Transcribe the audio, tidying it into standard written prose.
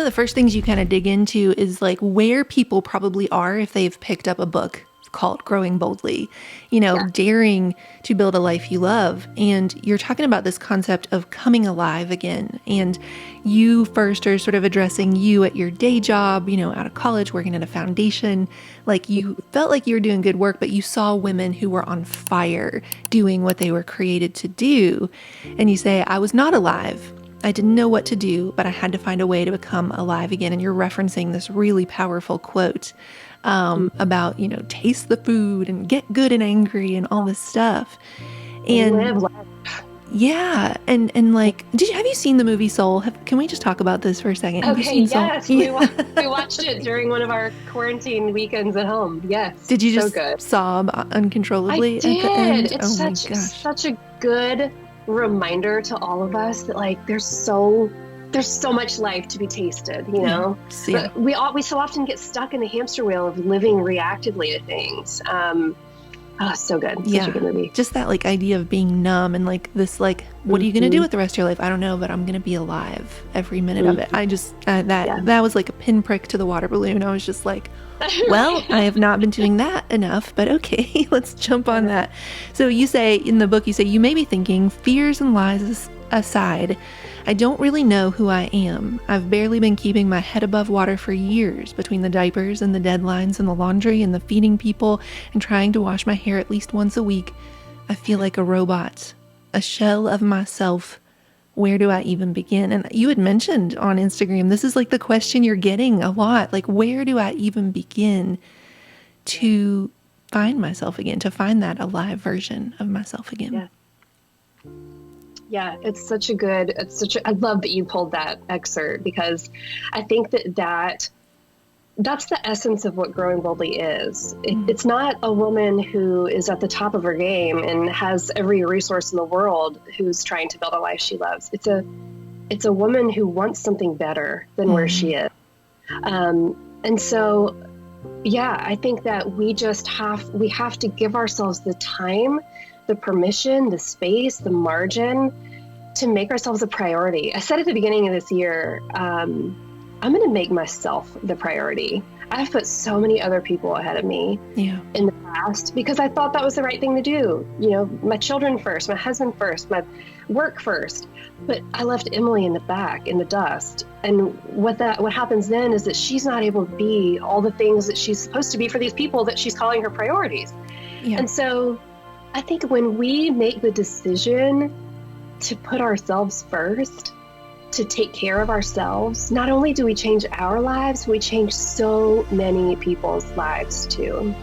the first things you kind of dig into is like where people probably are if they've picked up a book called Growing Boldly, daring to build a life you love. And you're talking about this concept of coming alive again. And you first are sort of addressing you at your day job, out of college, working at a foundation. Like you felt like you were doing good work, but you saw women who were on fire doing what they were created to do. And you say, I was not alive. I didn't know what to do, but I had to find a way to become alive again. And you're referencing this really powerful quote about, taste the food and get good and angry and all this stuff. And live life. Yeah. And like, have you seen the movie Soul? Can we just talk about this for a second? Okay, yes. We watched it during one of our quarantine weekends at home. Yes. Did you just sob uncontrollably at the end? It's such a good reminder to all of us that like there's so much life to be tasted, Yeah. But we so often get stuck in the hamster wheel of living reactively to things. So good. Such a good movie. Just that like idea of being numb and like this like, what are you going to do with the rest of your life? I don't know, but I'm going to be alive every minute of it. I just, that was like a pinprick to the water balloon. I was just like, well, I have not been doing that enough, but okay, let's jump on that. So you say in the book, you may be thinking, fears and lies aside, I don't really know who I am. I've barely been keeping my head above water for years between the diapers and the deadlines and the laundry and the feeding people and trying to wash my hair at least once a week. I feel like a robot, a shell of myself. Where do I even begin? And you had mentioned on Instagram, this is like the question you're getting a lot. Like, where do I even begin to find myself again, to find that alive version of myself again? Yeah, I love that you pulled that excerpt because I think that's the essence of what Growing Boldly is. It's not a woman who is at the top of her game and has every resource in the world who's trying to build a life she loves. It's a woman who wants something better than where she is. And so, I think that we have to give ourselves the time, the permission, the space, the margin to make ourselves a priority. I said at the beginning of this year, I'm going to make myself the priority. I've put so many other people ahead of me in the past because I thought that was the right thing to do. My children first, my husband first, my work first. But I left Emily in the back in the dust. And what happens then is that she's not able to be all the things that she's supposed to be for these people that she's calling her priorities. Yeah. And so I think when we make the decision to put ourselves first, to take care of ourselves, not only do we change our lives, we change so many people's lives too.